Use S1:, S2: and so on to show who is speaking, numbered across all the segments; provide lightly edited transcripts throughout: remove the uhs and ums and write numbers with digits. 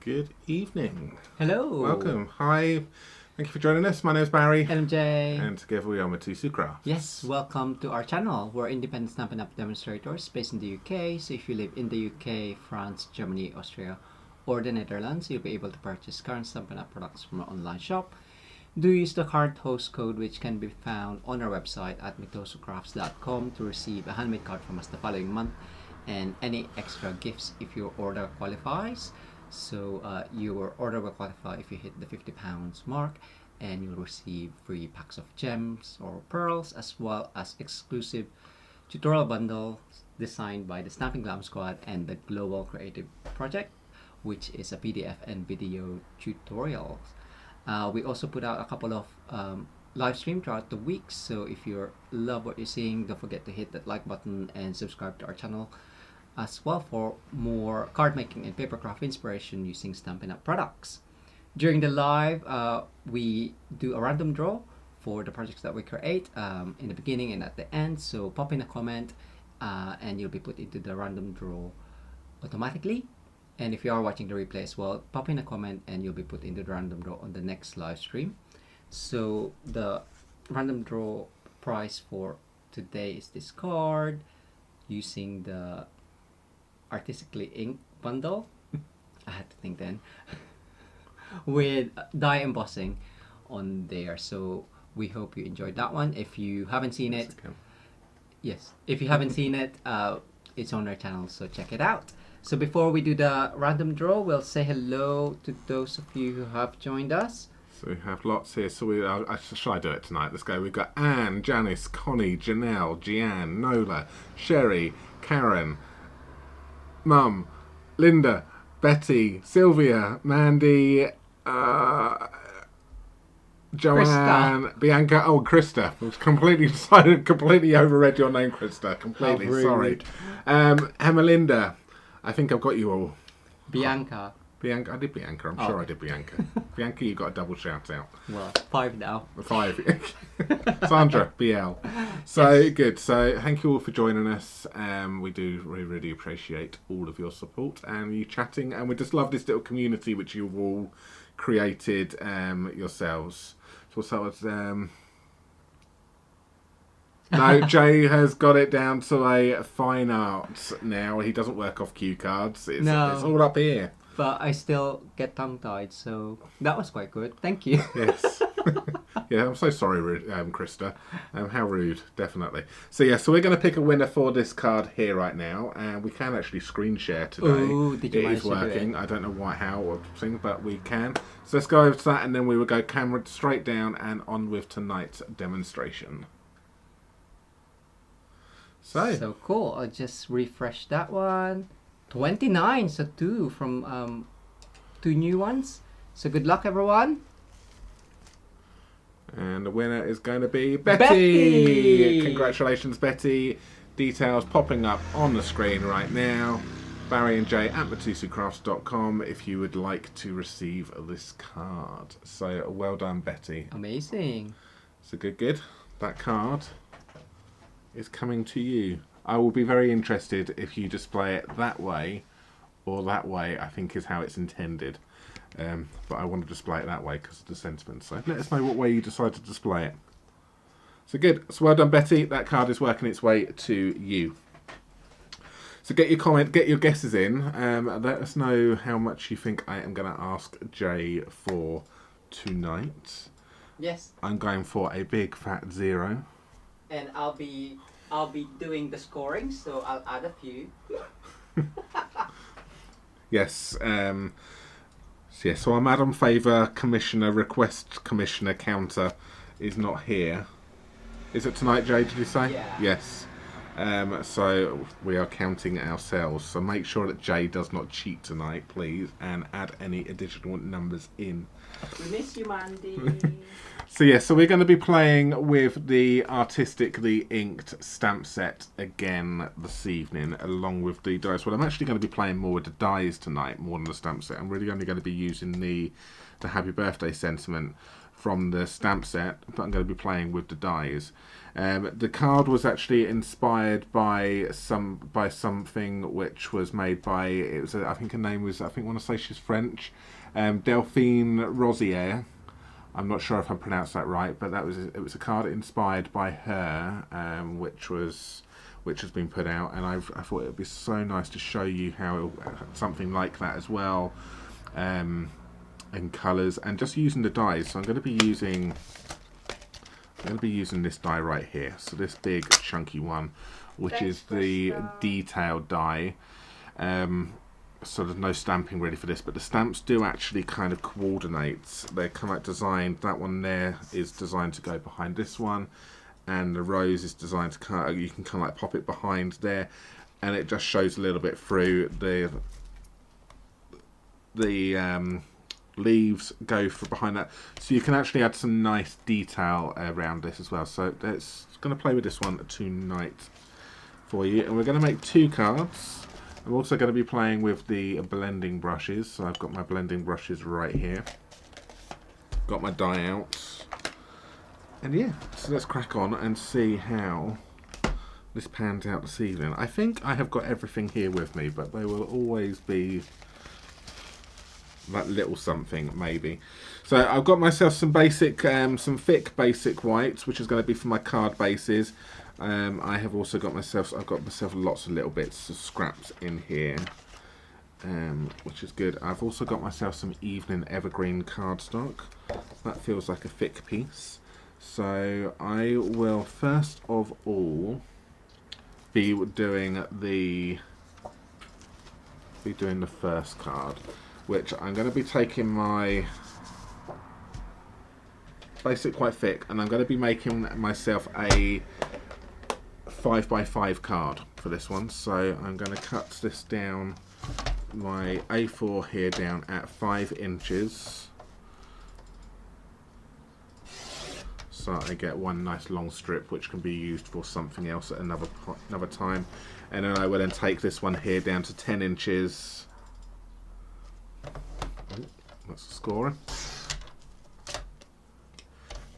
S1: Good evening.
S2: Hello.
S1: Welcome. Hi. Thank you for joining us. My name is Barry.
S2: MJ.
S1: And together we are Mitosu Crafts.
S2: Yes, welcome to our channel. We're independent Stampin Up demonstrators based in the UK. So if you live in the UK, France, Germany, Austria, or the Netherlands, you'll be able to purchase current Stampin Up products from our online shop. Do use the card host code, which can be found on our website at mitosocrafts.com to receive a handmade card from us the following month and any extra gifts if your order qualifies. So your order will qualify if you hit the £50 mark, and you'll receive free packs of gems or pearls, as well as exclusive tutorial bundles designed by the Stamping Glam Squad and the Global Creative Project, which is a PDF and video tutorials. We also put out a couple of live stream throughout the week, so if you love what you're seeing, don't forget to hit that like button and subscribe to our channel as well for more card making and papercraft inspiration using Stampin' Up products. During the live, we do a random draw for the projects that we create in the beginning and at the end, so pop in a comment and you'll be put into the random draw automatically. And if you are watching the replay as well, pop in a comment and you'll be put into the random draw on the next live stream. So the random draw prize for today is this card using the artistically inked bundle. I had to think then. With die embossing on there. So we hope you enjoyed that one. If you haven't seen it, yes, if you haven't seen it, it's on our channel, so check it out. So before we do the random draw, we'll say hello to those of you who have joined us.
S1: So we have lots here. So shall I do it tonight? Let's go. We've got Anne, Janice, Connie, Janelle, Jeanne, Nola, Sherry, Karen, Mum, Linda, Betty, Sylvia, Mandy, Joanne,
S2: Krista.
S1: Bianca, Krista. I was completely overread your name, Krista. Completely, sorry. Hermelinda. I think I've got you all.
S2: Bianca.
S1: Bianca, I did Bianca. I'm sure I did Bianca. Bianca, you got a double shout out.
S2: Well, 5 now.
S1: 5. Sandra, BL. So yes. Good. So thank you all for joining us. We do really appreciate all of your support and you chatting. And we just love this little community which you've all created yourselves. So what's that? No, Jay has got it down to a fine art now. He doesn't work off cue cards. It's all up here.
S2: But I still get tongue-tied, so that was quite good. Thank you.
S1: Yes. Yeah, I'm so sorry, Krista. How rude, definitely. So yeah, so we're going to pick a winner for this card here right now, and we can actually screen share today.
S2: Ooh, did you
S1: manage to do it? It is working. I don't know how or thing, but we can. So let's go over to that, and then we will go camera straight down and on with tonight's demonstration.
S2: So cool. I'll just refresh that one. 29, so 2 from 2 new ones. So good luck, everyone.
S1: And the winner is going to be Betty. Congratulations, Betty. Details popping up on the screen right now. Barry and Jay at mitosocrafts.com if you would like to receive this card. So well done, Betty.
S2: Amazing.
S1: So good. That card is coming to you. I will be very interested if you display it that way or that way, I think is how it's intended. But I want to display it that way because of the sentiment. So let us know what way you decide to display it. So good. So well done, Betty. That card is working its way to you. So get your comment, get your guesses in. Let us know how much you think I am going to ask Jay for tonight.
S2: Yes.
S1: I'm going for a big fat 0.
S2: And I'll be doing the scoring, so I'll add a few.
S1: Yes. So our Madam Favour Commissioner Request Commissioner counter is not here. Is it tonight, Jay? Did you say?
S2: Yeah.
S1: Yes. So we are counting ourselves. So make sure that Jay does not cheat tonight, please, and add any additional numbers in.
S2: We miss you, Mandy.
S1: So we're going to be playing with the artistically inked stamp set again this evening, along with the dies. Well, I'm actually going to be playing more with the dies tonight, more than the stamp set. I'm really only going to be using the Happy Birthday sentiment from the stamp set, but I'm going to be playing with the dies. The card was actually inspired by something which was made by, it was I think her name was, I want to say she's French, Delphine Rosier. I'm not sure if I pronounced that right, but it was a card inspired by her, which has been put out, and I thought it would be so nice to show you how something like that as well, in colours and just using the dies. So I'm going to be using this die right here. So this big chunky one, which is the detailed die. So there's no stamping ready for this, but the stamps do actually kind of coordinate. They're kind of like designed. That one there is designed to go behind this one, and the rose is designed to kind of, you can kind of like pop it behind there, and it just shows a little bit through. The leaves go for behind that, so you can actually add some nice detail around this as well. So let's going to play with this one tonight for you, and we're going to make 2 cards. I'm also going to be playing with the blending brushes, so I've got my blending brushes right here, got my die out, and yeah, so let's crack on and see how this pans out this evening. I think I have got everything here with me, but there will always be that little something maybe. So I've got myself some basic, some thick basic whites, which is going to be for my card bases. I have also got myself, lots of little bits of scraps in here, which is good. I've also got myself some evening evergreen cardstock. That feels like a thick piece. So I will first of all be doing the first card, which I'm going to be taking my basic quite thick, and I'm going to be making myself a 5x5 card for this one. So I'm going to cut this down, my A4 here, down at 5 inches, so I get one nice long strip which can be used for something else at another time. And then I will then take this one here down to 10 inches. That's the scorer.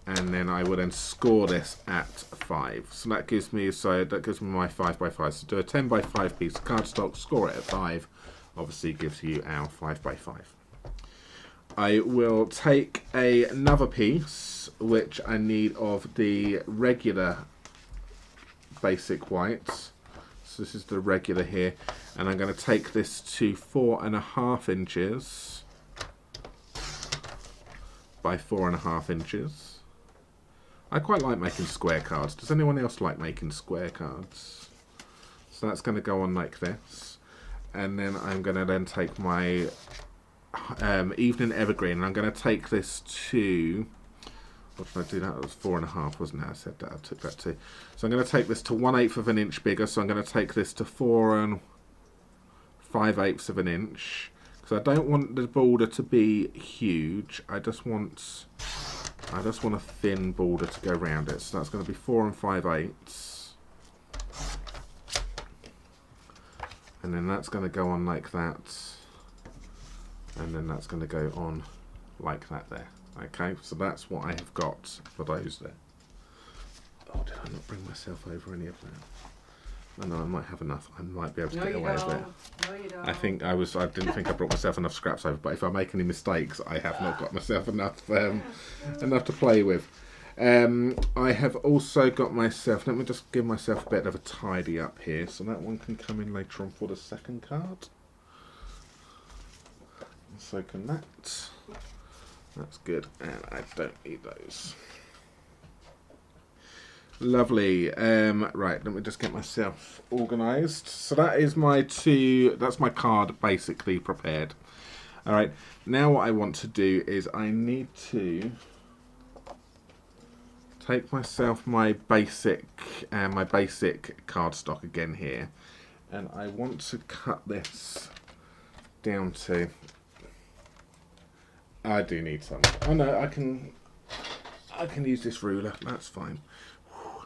S1: And then I will then score this at 5. So that gives me my 5x5. So do a 10x5 piece of cardstock, score it at 5. Obviously gives you our 5x5. I will take another piece which I need of the regular basic whites. So this is the regular here, and I'm going to take this to 4.5 inches by 4.5 inches. I quite like making square cards. Does anyone else like making square cards? So that's going to go on like this, and then I'm going to then take my evening evergreen, and I'm going to take this to, what did I do? That was 4.5, wasn't it? I said that I took that to. So I'm going to take this to 1/8 of an inch bigger. So I'm going to take this to 4 5/8 of an inch, because I don't want the border to be huge. I just want a thin border to go around it. So that's going to be 4 5/8, and then that's going to go on like that, and then that's going to go on like that there. Okay, so that's what I have got for those there. Oh, did I not bring myself over any of that? Oh, no, I might have enough. I might be able to get away with it.
S3: No, you don't.
S1: I didn't think I brought myself enough scraps over, but if I make any mistakes, I have not got myself enough to play with. I have also got myself, let me just give myself a bit of a tidy up here, so that one can come in later on for the second card. And so can that. That's good, and I don't need those. Lovely. Right, let me just get myself organised. So that is that's my card basically prepared. Alright, now what I want to do is I need to take myself my basic cardstock again here, and I want to cut this down to, I do need some. Oh no, I can use this ruler, that's fine.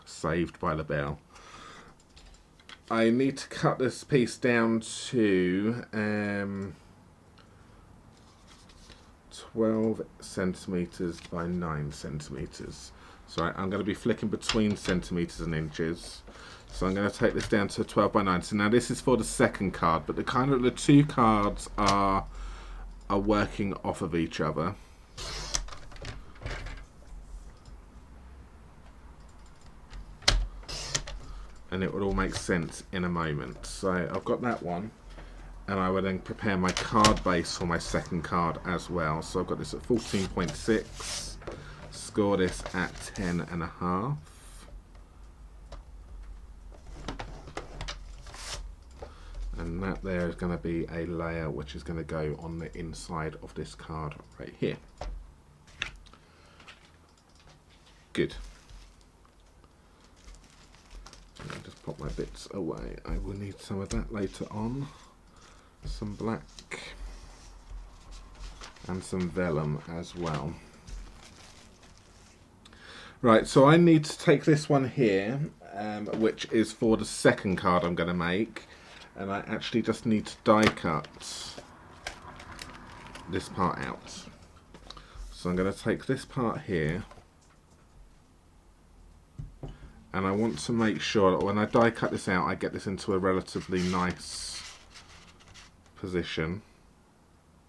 S1: Saved by the bell. I need to cut this piece down to 12 centimeters by 9 centimeters. So I'm going to be flicking between centimeters and inches. So I'm going to take this down to 12 by 9. So now this is for the second card, but the two cards are working off of each other. And it would all make sense in a moment. So I've got that one, and I will then prepare my card base for my second card as well. So I've got this at 14.6, score this at 10.5. And that there is going to be a layer which is going to go on the inside of this card right here. Good. I'll just pop my bits away. I will need some of that later on. Some black and some vellum as well. Right, so I need to take this one here, which is for the second card I'm going to make, and I actually just need to die cut this part out. So I'm going to take this part here, and I want to make sure that when I die cut this out, I get this into a relatively nice position.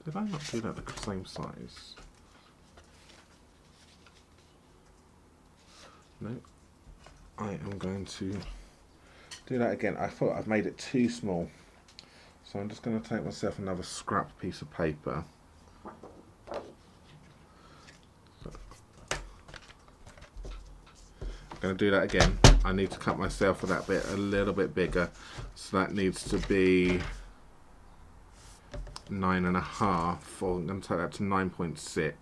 S1: Did I not do that the same size? No. I am going to do that again. I thought I've made it too small. So I'm just going to take myself another scrap piece of paper. I'm going to do that again. I need to cut myself for that bit a little bit bigger. So that needs to be 9.5, or I'm going to take that to 9.6.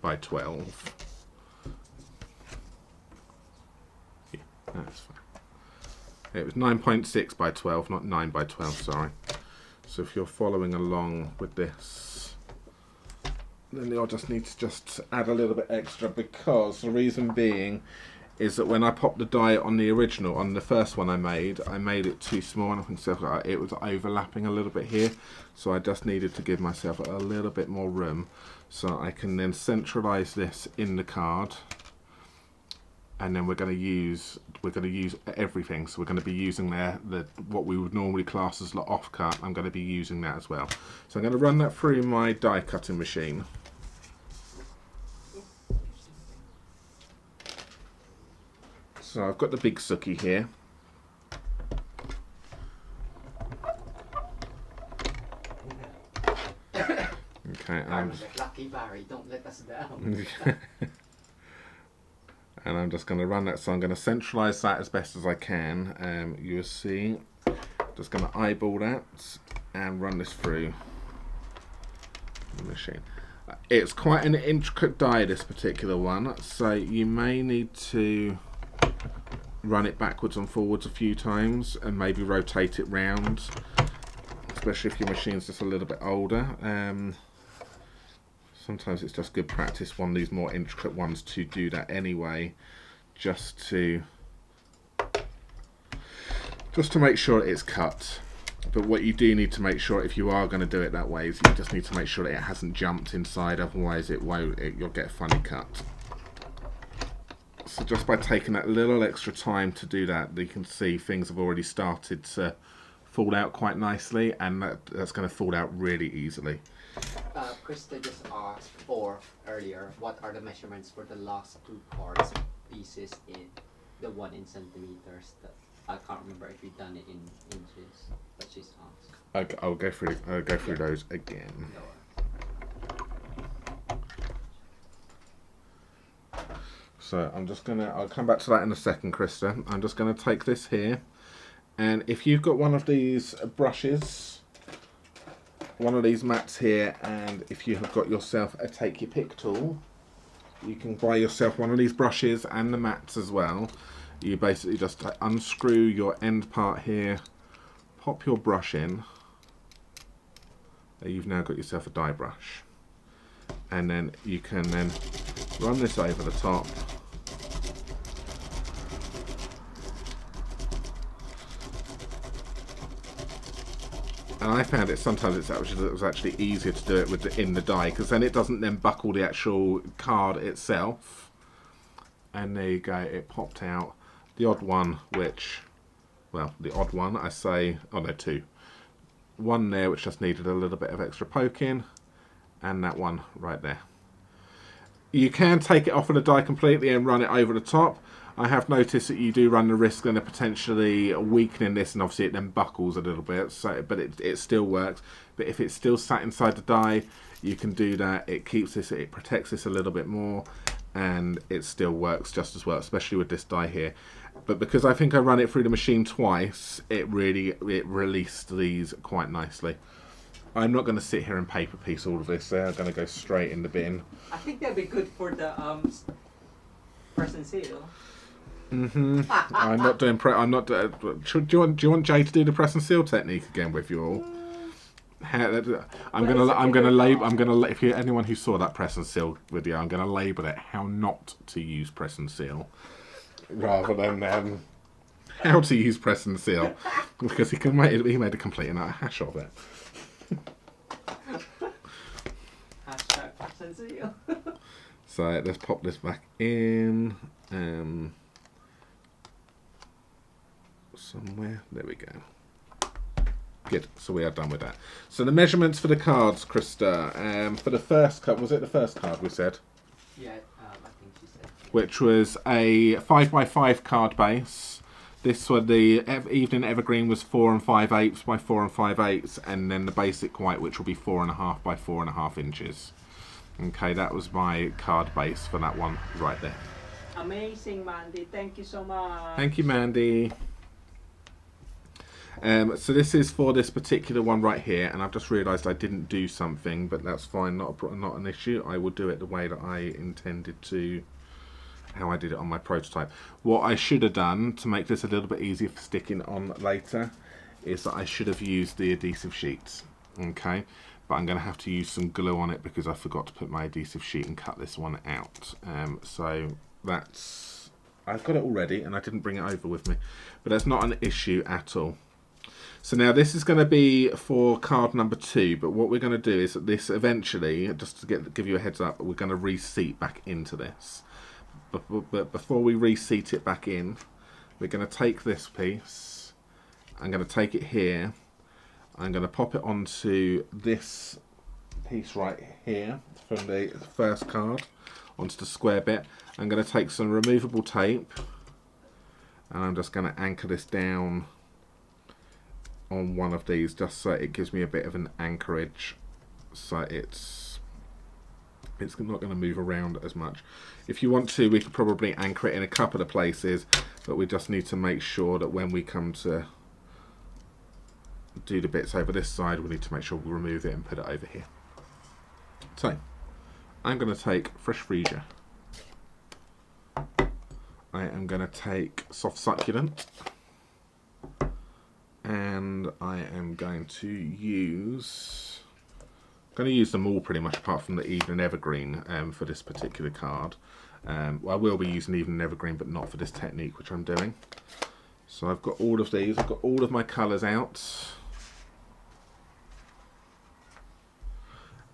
S1: By 12. Yeah, that's fine. It was 9.6 by 12, not 9 by 12, sorry. So if you're following along with this, then you'll just need to just add a little bit extra, because the reason being is that when I popped the die on the original, on the first one I made it too small, and I think it was overlapping a little bit here, so I just needed to give myself a little bit more room, so I can then centralize this in the card, and then we're going to use everything. So we're going to be using what we would normally class as the offcut. I'm going to be using that as well. So I'm going to run that through my die cutting machine. So I've got the big sookie here. Okay,
S2: lucky Barry, don't let us down.
S1: And I'm just going to run that. So I'm going to centralize that as best as I can. You will see. Just going to eyeball that and run this through the machine. It's quite an intricate die, this particular one, so you may need to run it backwards and forwards a few times and maybe rotate it round, especially if your machine's just a little bit older. Sometimes it's just good practice on these more intricate ones to do that anyway, just to make sure it's cut. But what you do need to make sure, if you are going to do it that way, is you just need to make sure that it hasn't jumped inside, otherwise you'll get a funny cut. So just by taking that little extra time to do that, you can see things have already started to fall out quite nicely, and that's going to fall out really easily.
S2: Krista just asked earlier, what are the measurements for the last two cards pieces in the one in centimeters? That I can't remember if you've done it in inches, but she's asked.
S1: Okay, I'll go through those again. So I'll come back to that in a second, Krista. I'm just gonna take this here, and if you've got one of these brushes, one of these mats here, and if you have got yourself a take your pick tool, you can buy yourself one of these brushes and the mats as well. You basically just unscrew your end part here, pop your brush in, and you've now got yourself a die brush, and then you can then run this over the top. And I found it sometimes it was actually easier to do it with in the die, because then it doesn't then buckle the actual card itself. And there you go, it popped out. The odd one, which, well, the odd one, I say, oh no, two. One there which just needed a little bit of extra poking, and that one right there. You can take it off of the die completely and run it over the top. I have noticed that you do run the risk of potentially weakening this, and obviously it then buckles a little bit. So, but it still works. But if it's still sat inside the die, you can do that. It keeps this, it protects this a little bit more, and it still works just as well, especially with this die here. But because I think I run it through the machine twice, it released these quite nicely. I'm not going to sit here and paper piece all of this. They're going to go straight in the bin.
S2: I think that'd be good for the press and seal.
S1: I'm not doing do you want Jay to do the press and seal technique again with you all? If you're anyone who saw that press and seal video, I'm gonna label it how not to use press and seal, rather than how to use press and seal, because he made a complete and utter hash of it.
S2: Hashtag press and seal.
S1: So let's pop this back in. Somewhere. There we go. Good. So we are done with that. So the measurements for the cards, Krista. For the first card, was it the first card we said?
S2: Yeah, I think she said.
S1: Which was a 5x5 card base. This one, the Evening Evergreen, was 4 5/8 by 4 5/8, and then the basic white, which will be 4.5 by 4.5 inches. Okay, that was my card base for that one right there.
S2: Amazing, Mandy. Thank you so much.
S1: Thank you, Mandy. So this is for this particular one right here, and I've just realised I didn't do something, but that's fine, not an issue. I will do it the way that I intended to, how I did it on my prototype. What I should have done to make this a little bit easier for sticking on later is that I should have used the adhesive sheets. Okay, but I'm going to have to use some glue on it because I forgot to put my adhesive sheet and cut this one out. So that's, I've got it already and I didn't bring it over with me, but that's not an issue at all. So now this is going to be for card number 2, but what we're going to do is that this eventually, just to give you a heads up, we're going to reseat back into this. But before we reseat it back in, we're going to take this piece, I'm going to take it here, I'm going to pop it onto this piece right here from the first card, onto the square bit. I'm going to take some removable tape, and I'm just going to anchor this down on one of these, just so it gives me a bit of an anchorage, so it's not going to move around as much. If you want to, we could probably anchor it in a couple of places, but we just need to make sure that when we come to do the bits over this side, we need to make sure we remove it and put it over here. So I'm going to take fresh freesia, I am going to take soft succulent, and I am going to use, them all pretty much apart from the Evening Evergreen for this particular card. Well, I will be using Evening Evergreen, but not for this technique which I'm doing. So I've got all of these, I've got all of my colours out,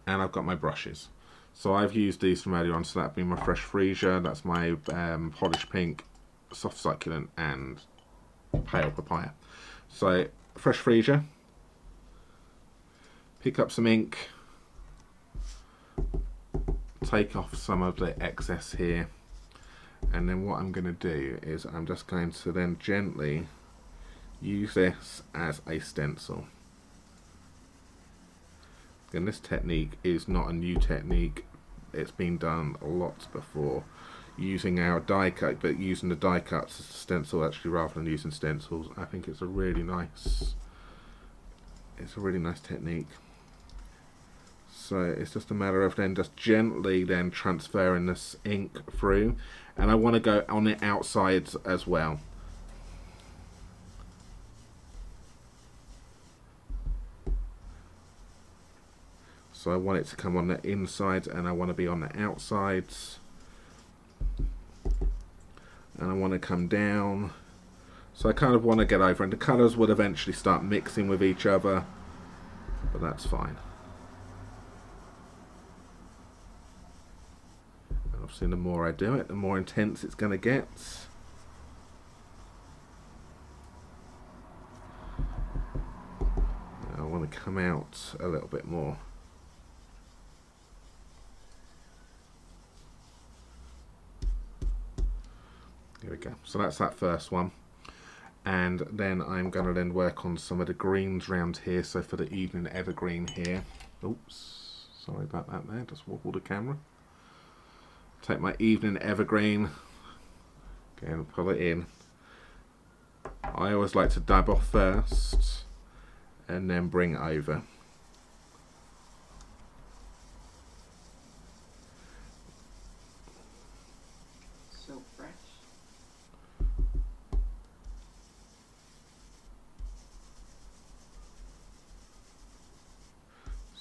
S1: and I've got my brushes. So I've used these from earlier on, so that'd be my fresh freesia, that's my polished pink, soft succulent, and pale papaya. So fresh freesia, pick up some ink, take off some of the excess here, and then what I'm going to do is I'm just going to then gently use this as a stencil. And this technique is not a new technique, it's been done lots before, using our die cut, but using the die cuts as a stencil actually rather than using stencils. I think it's a really nice technique. So it's just a matter of then just gently then transferring this ink through, and I want to go on the outsides as well. So I want it to come on the inside, and I want to be on the outsides, and I want to come down. So I kind of want to get over, and the colours will eventually start mixing with each other. but that's fine. And obviously the more I do it, the more intense it's going to get. I want to come out a little bit more. Here we go. So that's that first one. And then I'm going to then work on some of the greens around here. So for the evening evergreen here. Oops, sorry about that there. Just wobbled the camera. Take my evening evergreen. Okay, and pull it in. I always like to dab off first and then bring it over.
S2: So fresh.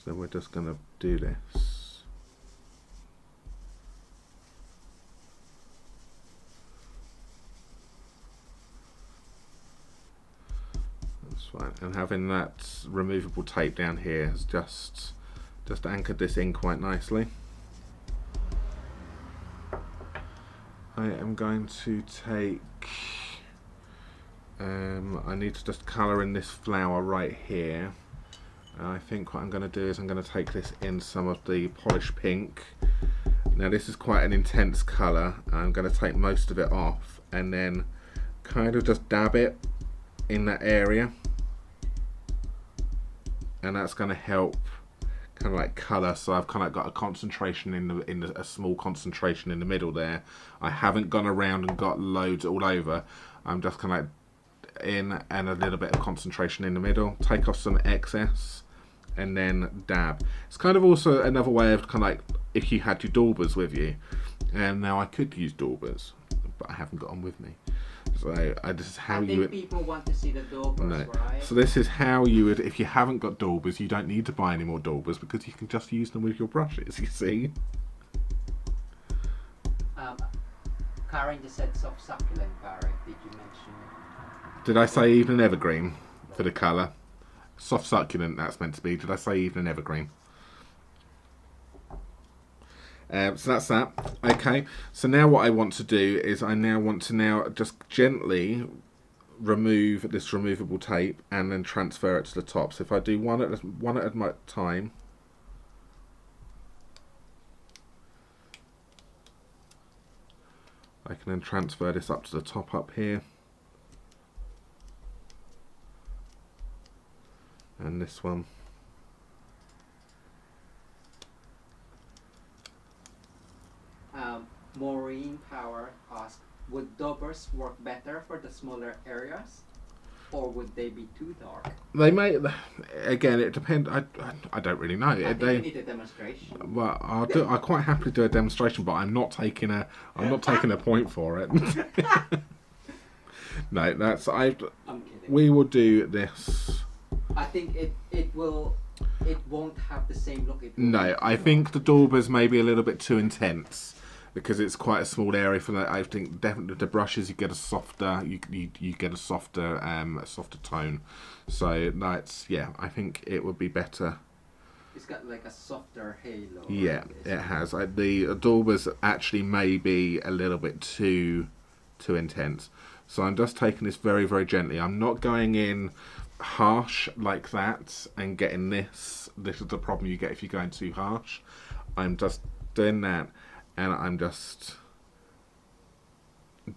S1: So we're just going to do this. That's fine. And having that removable tape down here has just anchored this in quite nicely. I am going to take, I need to just colour in this flower right here. I think what I'm going to do is I'm going to take this in some of the polished pink. Now this is quite an intense colour. I'm going to take most of it off and then kind of just dab it in that area, and that's going to help kind of like colour. So I've kind of got a concentration in a small concentration in the middle there. I haven't gone around and got loads all over. I'm just kind of like in and a little bit of concentration in the middle. Take off some excess and then dab. It's kind of also another way of kind of like if you had your daubers with you. And now I could use daubers, but I haven't got them with me. So this is how you would.
S2: People want to see the daubers,
S1: no.
S2: right?
S1: So this is how you would, if you haven't got daubers, you don't need to buy any more daubers because you can just use them with your brushes. You see.
S2: Karen just said soft succulent, Barry. Did you mention?
S1: Did I say evening evergreen for the colour? Soft succulent, that's meant to be. Did I say evening evergreen? So that's that. Okay, so now what I want to do is I now want to just gently remove this removable tape and then transfer it to the top. So if I do one at a time. I can then transfer this up to the top up here. And this one.
S2: Maureen Power asked, would daubers work better for the smaller areas, or would they be too dark?
S1: They may. Again, it depends. I don't really know.
S2: I think we need a demonstration.
S1: Well, I'll quite happily do a demonstration, but I'm not taking a point for it. No, that's
S2: I'm kidding.
S1: We will do this.
S2: I think it won't have the same look.
S1: No, I think the daubers may be a little bit too intense because it's quite a small area for that. I think definitely the brushes you get a softer, you get a softer tone. So that's, yeah, I think it would be better.
S2: It's got like a softer halo.
S1: Yeah, it has. The daubers actually may be a little bit too intense. So I'm just taking this very, very gently. I'm not going in harsh like that and getting this. This is the problem you get if you're going too harsh. I'm just doing that and I'm just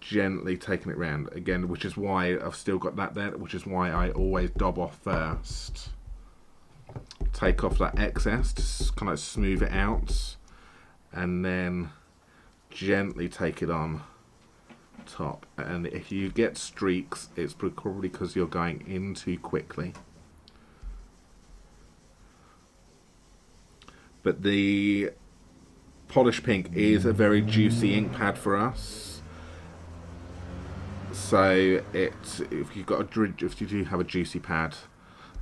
S1: gently taking it round again, which is why I've still got that there, which is why I always dab off first. Take off that excess to kind of smooth it out and then gently take it on top. And if you get streaks, it's probably because you're going in too quickly. But the Polish Pink is a very juicy ink pad for us, so if you do have a juicy pad,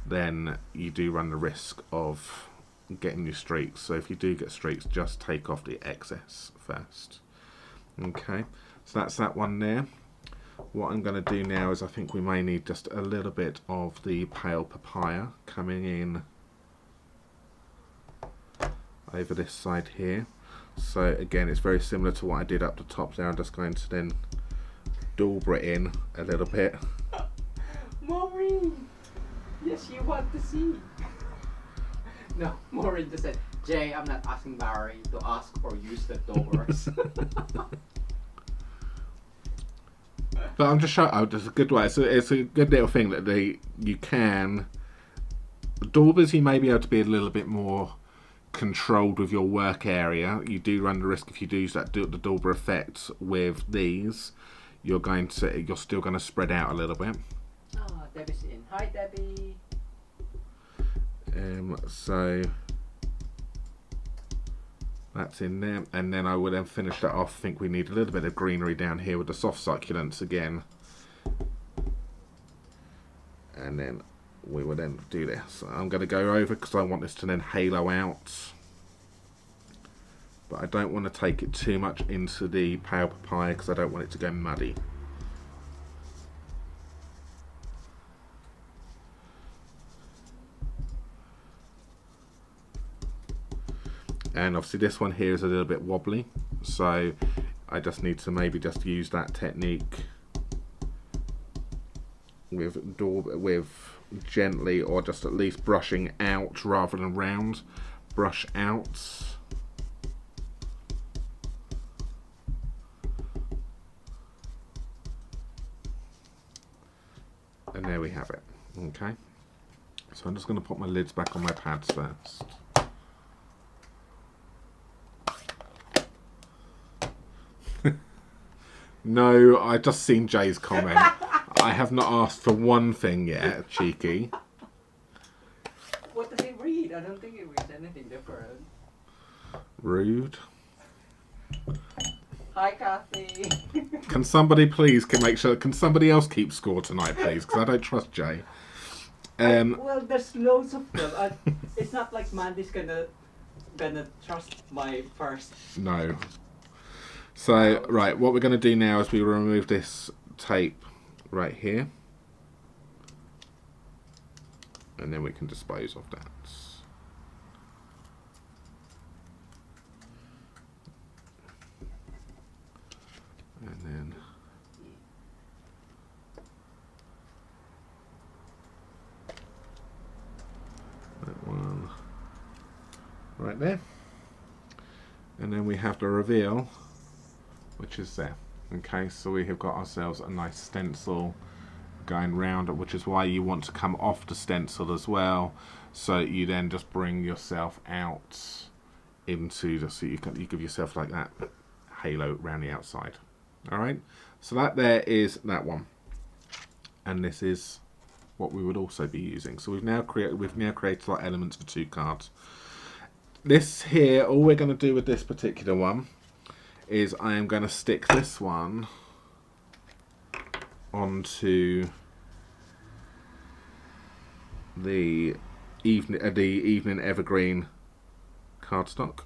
S1: then you do run the risk of getting your streaks. So if you do get streaks, just take off the excess first. Okay, so that's that one there. What I'm going to do now is I think we may need just a little bit of the pale papaya coming in over this side here. So again, it's very similar to what I did up the top there. I'm just going to then dauber it in a little bit.
S2: Maureen! Yes, you want to see. No, Maureen just said, Jay, I'm not asking Barry to ask or use the daubers.
S1: But I'm just showing. Oh, that's a good way. It's a good little thing that you can. Daubers, you may be able to be a little bit more controlled with your work area. You do run the risk if you do use the dauber effect with these. You're still going to spread out a little bit.
S2: Oh, Debbie's in. Hi, Debbie.
S1: So that's in there, and then I will then finish that off. I think we need a little bit of greenery down here with the soft succulents again, and then we will then do this. I'm going to go over because I want this to then halo out, but I don't want to take it too much into the pale papaya because I don't want it to go muddy. And obviously this one here is a little bit wobbly, so I just need to maybe just use that technique with gently, or just at least brushing out rather than round. Brush out. And there we have it. Okay. So I'm just going to put my lids back on my pads first. No, I just seen Jay's comment. I have not asked for one thing yet, cheeky.
S2: What does it read? I don't think it reads anything different.
S1: Rude.
S2: Hi, Kathy.
S1: Can somebody please can somebody else keep score tonight, please? Because I don't trust Jay.
S2: Well, there's loads of them. It's not like Mandy's gonna trust my first.
S1: No. So, right, what we're going to do now is we remove this tape right here. And then we can dispose of that. And then that one right there. And then we have the reveal, which is there. Okay, so we have got ourselves a nice stencil going round, which is why you want to come off the stencil as well, so you then just bring yourself out into the, so you give yourself like that halo around the outside. All right, so that there is that one, and this is what we would also be using. So we've now created our elements for 2 cards. This here, all we're going to do with this particular one is I am going to stick this one onto the evening evergreen cardstock.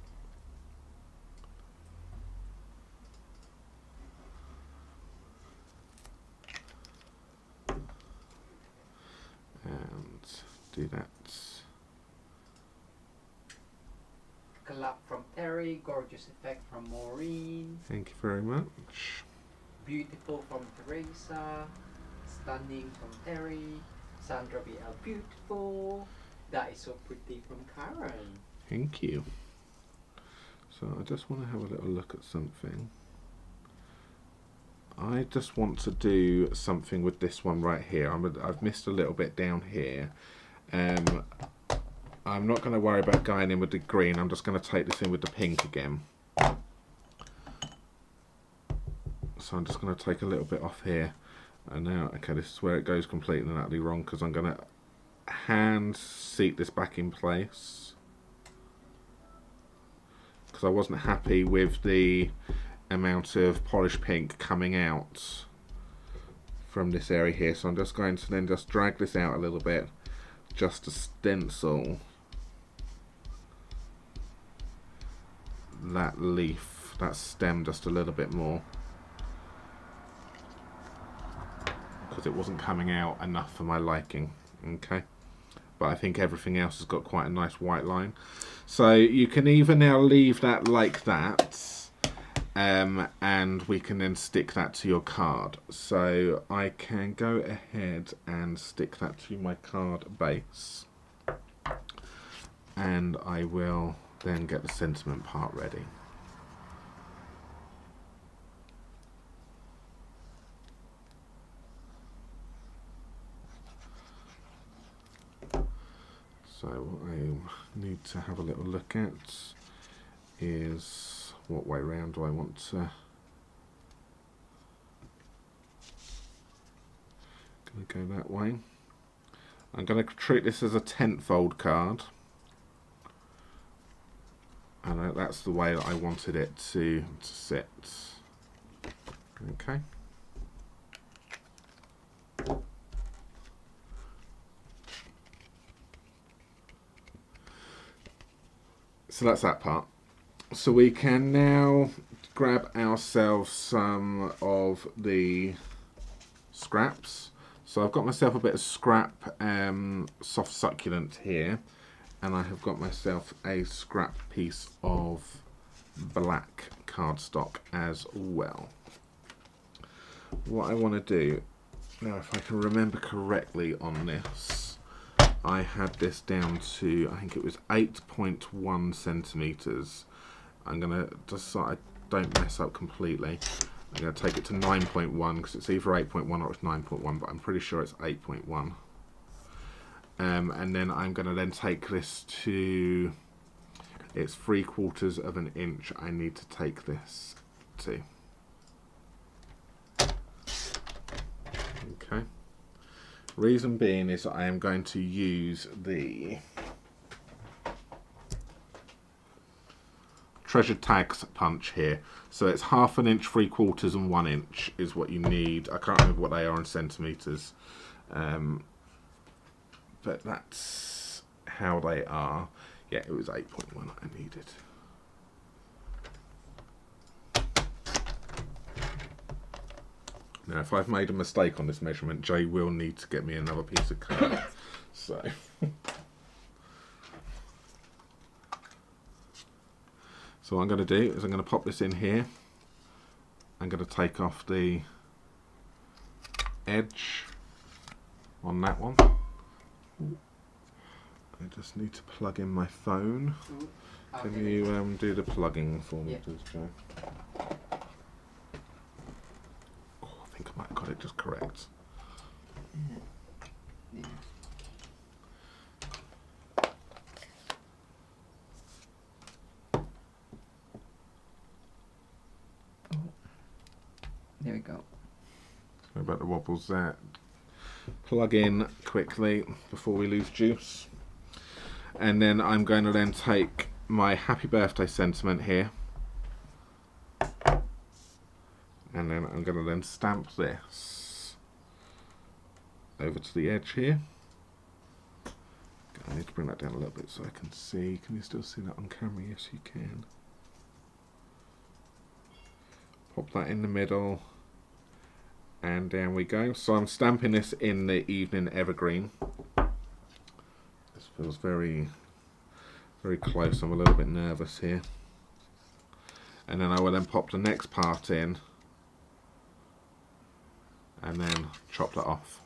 S1: And do that.
S2: Collab from Terry, gorgeous effect from Maureen.
S1: Thank you very much.
S2: Beautiful from Teresa, stunning from Terry, Sandra BL beautiful. That is so pretty from Karen.
S1: Thank you. So I just want to have a little look at something. I just want to do something with this one right here. I've missed a little bit down here. I'm not going to worry about going in with the green. I'm just going to take this in with the pink again. So I'm just going to take a little bit off here. And now, okay, this is where it goes completely and utterly wrong, because I'm going to hand seat this back in place. Because I wasn't happy with the amount of polished pink coming out from this area here. So I'm just going to then just drag this out a little bit, just to stencil that leaf, that stem just a little bit more, because it wasn't coming out enough for my liking. Okay, but I think everything else has got quite a nice white line. So you can either now leave that like that, and we can then stick that to your card. So I can go ahead and stick that to my card base, and I will then get the sentiment part ready. So what I need to have a little look at is what way round do I want to. Going to go that way. I'm going to treat this as a tent-fold card, and that's the way that I wanted it to sit. Okay. So that's that part. So we can now grab ourselves some of the scraps. So I've got myself a bit of scrap soft succulent here, and I have got myself a scrap piece of black cardstock as well. What I want to do now, if I can remember correctly on this, I had this down to, I think it was 8.1 centimeters. I'm going to, just so I don't mess up completely, I'm going to take it to 9.1, because it's either 8.1 or it's 9.1, but I'm pretty sure it's 8.1. And then I'm going to then take this to, it's 3/4 of an inch I need to take this to. Okay. Reason being is that I am going to use the treasure tags punch here. So it's 1/2 inch, 3/4 and 1 inch is what you need. I can't remember what they are in centimeters, but that's how they are. Yeah, it was 8.1 I needed. Now, if I've made a mistake on this measurement, Jay will need to get me another piece of card. So, so what I'm going to do is I'm going to pop this in here. I'm going to take off the edge on that one. I just need to plug in my phone. Can you do the plugging for me, please, Jay? I think I might have got it just correct.
S2: Yeah. Oh. There we go.
S1: Sorry about the wobbles there. Plug in quickly before we lose juice. And then I'm going to then take my happy birthday sentiment here. And then I'm going to then stamp this over to the edge here. I need to bring that down a little bit so I can see. Can you still see that on camera? Yes, you can. Pop that in the middle. And down we go. So I'm stamping this in the Evening Evergreen. This feels very, very close. I'm a little bit nervous here. And then I will then pop the next part in. And then chop that off.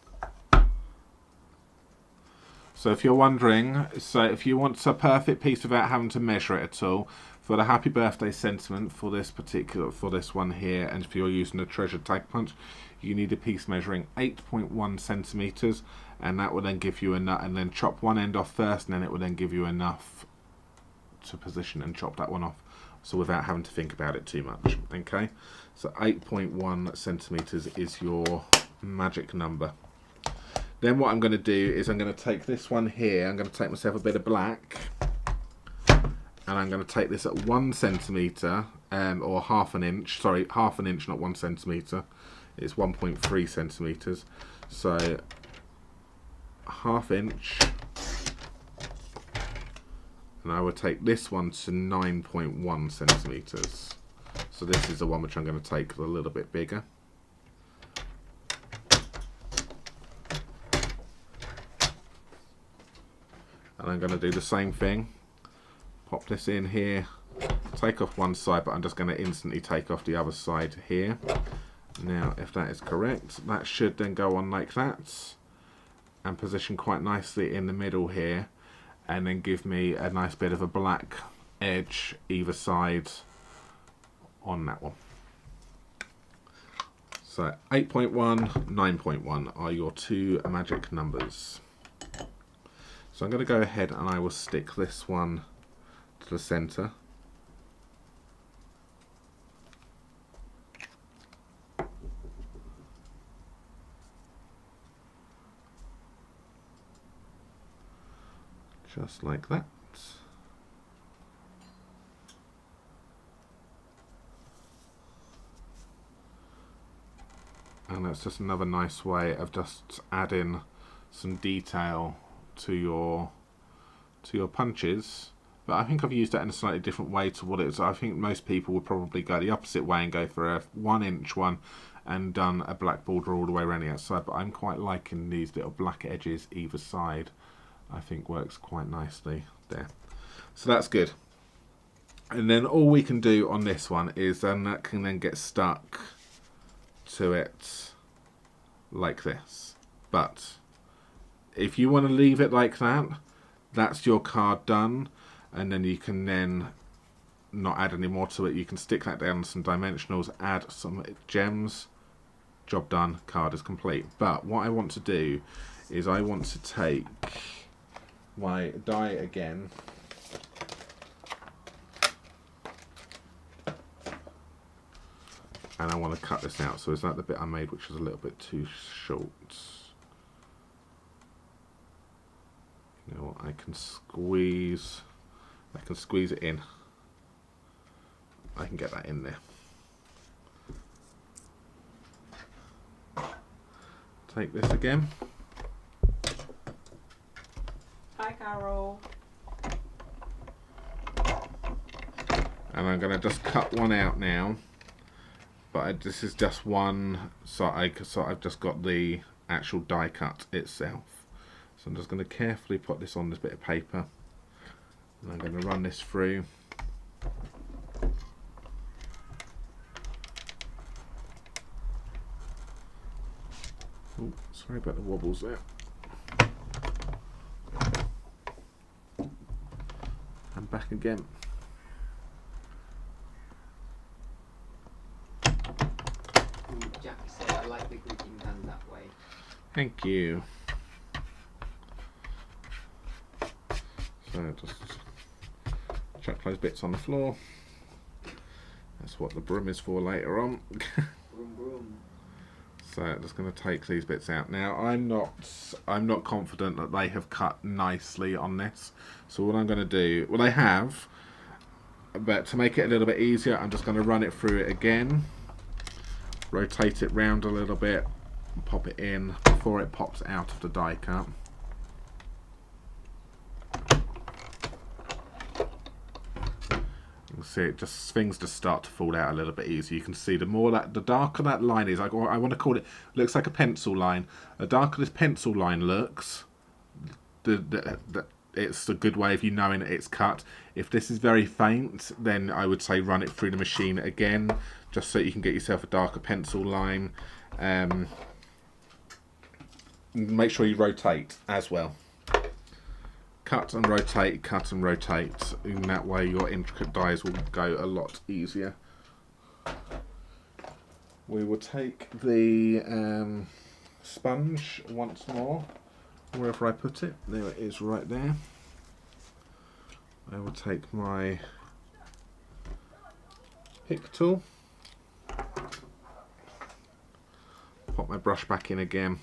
S1: So if you're wondering, so if you want a perfect piece without having to measure it at all, for the happy birthday sentiment for this particular, for this one here, and if you're using a treasure tag punch, you need a piece measuring 8.1 centimeters, and that will then give you enough, and then chop one end off first, and then it will then give you enough to position and chop that one off. So without having to think about it too much, okay? So 8.1 centimeters is your magic number. Then what I'm going to do is I'm going to take this one here, I'm going to take myself a bit of black, and I'm going to take this at 1 centimeter, or half an inch, sorry, half an inch, not 1 centimeter, it's 1.3 centimeters, so ½ inch. And I will take this one to 9.1 centimeters. So this is the one which I'm going to take a little bit bigger. And I'm going to do the same thing. Pop this in here, take off one side, but I'm just going to instantly take off the other side here. Now, if that is correct, that should then go on like that and position quite nicely in the middle here, and then give me a nice bit of a black edge either side on that one. So 8.1, 9.1 are your two magic numbers. So I'm going to go ahead and I will stick this one to the center. Just like that. And that's just another nice way of just adding some detail to your punches. But I think I've used that in a slightly different way to what it is. I think most people would probably go the opposite way and go for a 1-inch one and done a black border all the way around the outside. But I'm quite liking these little black edges either side. I think works quite nicely there. So that's good. And then all we can do on this one is that can then get stuck to it like this. But if you want to leave it like that, that's your card done, and then you can then not add any more to it. You can stick that down some dimensionals, add some gems, job done, card is complete. But what I want to do is I want to take my die again, and I want to cut this out. So is that the bit I made which is a little bit too short? You know what, I can squeeze it in. I can get that in there. Take this again.
S3: Hi, Carol.
S1: And I'm going to just cut one out now. But this is just one, so I've just got the actual die cut itself. So I'm just going to carefully put this on this bit of paper, and I'm going to run this through. Oh, sorry about the wobbles there. And back again.
S2: Jack said I like the greeting done that way.
S1: Thank you. So just chuck those bits on the floor. That's what the broom is for later on.
S2: Broom, broom.
S1: So I'm just going to take these bits out. Now I'm not confident that they have cut nicely on this. So what I'm going to do, well, they have, but to make it a little bit easier, I'm just going to run it through it again, rotate it round a little bit, and pop it in before it pops out of the die cut. See, it just things just start to fall out a little bit easier. You can see the darker that line is. I want to call it, looks like a pencil line. The darker this pencil line looks, it's a good way of you knowing that it's cut. If this is very faint, then I would say run it through the machine again, just so you can get yourself a darker pencil line. Make sure you rotate as well. Cut and rotate, cut and rotate. In that way your intricate dies will go a lot easier. We will take the sponge once more, wherever I put it. There it is right there. I will take my pick tool, pop my brush back in again,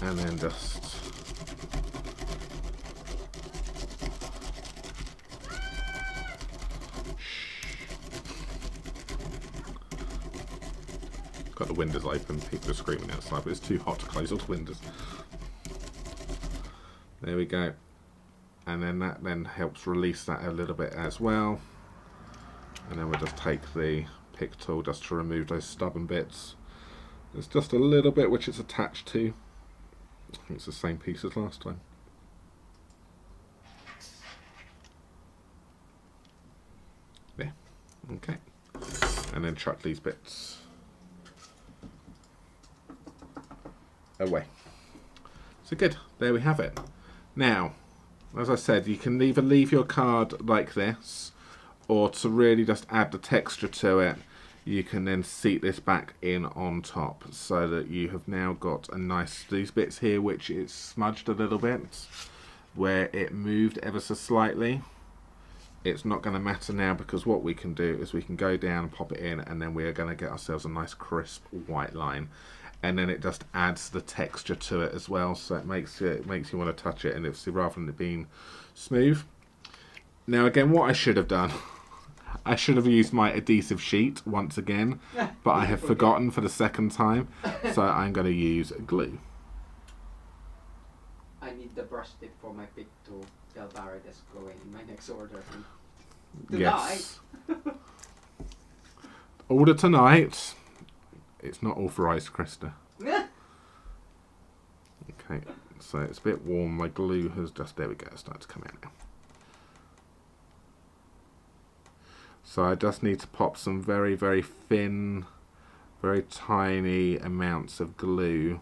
S1: and then just got the windows open, people are screaming outside, but it's too hot to close all the windows. There we go. And then that then helps release that a little bit as well. And then we'll just take the pick tool just to remove those stubborn bits. There's just a little bit which it's attached to. I think it's the same piece as last time. There. Okay. And then chuck these bits away. So good. There we have it. Now, as I said, you can either leave your card like this, or to really just add the texture to it, you can then seat this back in on top, so that you have now got a nice, these bits here which it's smudged a little bit, where it moved ever so slightly. It's not going to matter now, because what we can do is we can go down and pop it in, and then we are going to get ourselves a nice crisp white line. And then it just adds the texture to it as well, so it makes you want to touch it, and it's rather than it being smooth. Now again, what I should have done, I should have used my adhesive sheet once again, but I have forgotten for the second time, so I'm going to use glue.
S2: I need the brush tip for my pick to tell Barry that's going in my next order.
S1: Yes. Order tonight. It's not authorised, Krista. Okay, so it's a bit warm. My glue has just, there we go, it's starting to come out now. So I just need to pop some very, very thin, very tiny amounts of glue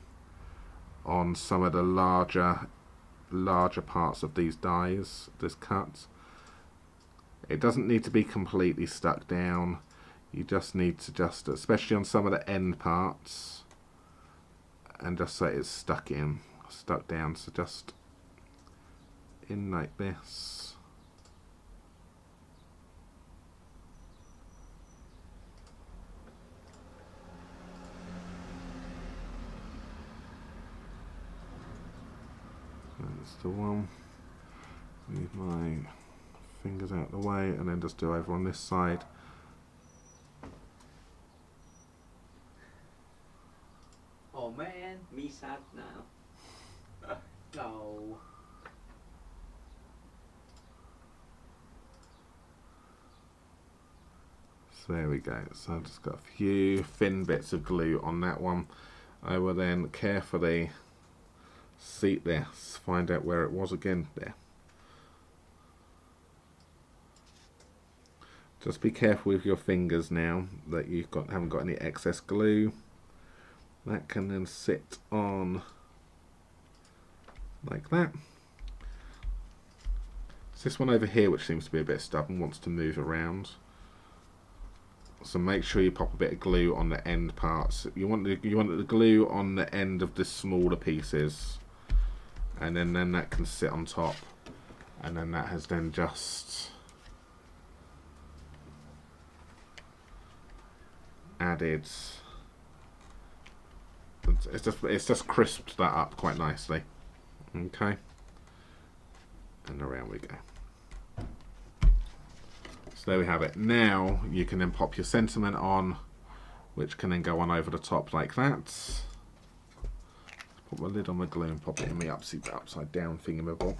S1: on some of the larger parts of these dies, this cut. It doesn't need to be completely stuck down. You just need to just, especially on some of the end parts, and just so it's stuck down, so just in like this. That's the one. Move my fingers out of the way, and then just do over on this side.
S2: Oh man, me sad now. No.
S1: So there we go. So I've just got a few thin bits of glue on that one. I will then carefully seat this, find out where it was again. There. Just be careful with your fingers now that haven't got any excess glue. That can then sit on like that. It's this one over here which seems to be a bit stubborn, wants to move around. So make sure you pop a bit of glue on the end parts. You want the glue on the end of the smaller pieces, and then that can sit on top, and then that has then just added. It's just crisped that up quite nicely. Okay, and around we go. So there we have it. Now you can then pop your sentiment on, which can then go on over the top like that. Put my lid on my glue and pop it in the upside down thingamabobble.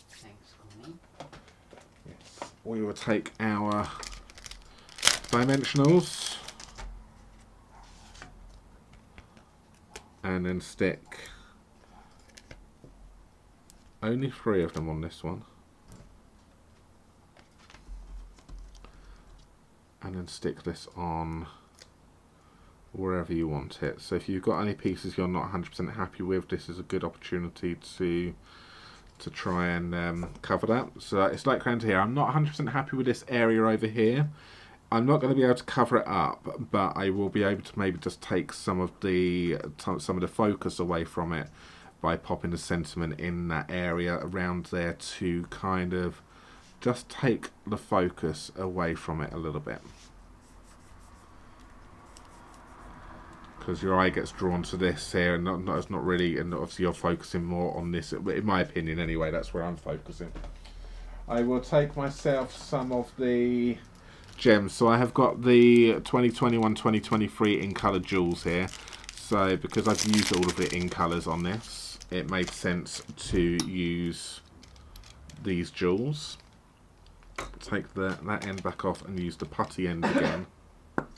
S2: Thanks, Connie.
S1: Yes. We will take our dimensionals and then stick only 3 of them on this one, and then stick this on wherever you want it. So if you've got any pieces you're not 100% happy with, this is a good opportunity to try and cover that. So it's like around here, I'm not 100% happy with this area over here. I'm not going to be able to cover it up, but I will be able to maybe just take some of the focus away from it by popping the sentiment in that area around there to kind of just take the focus away from it a little bit. Because your eye gets drawn to this here, and it's not really, and obviously you're focusing more on this, in my opinion anyway, that's where I'm focusing. I will take myself some of the gems. So I have got the 2021-2023 in colour jewels here. So because I've used all of the in colours on this, it made sense to use these jewels. Take that end back off and use the putty end again.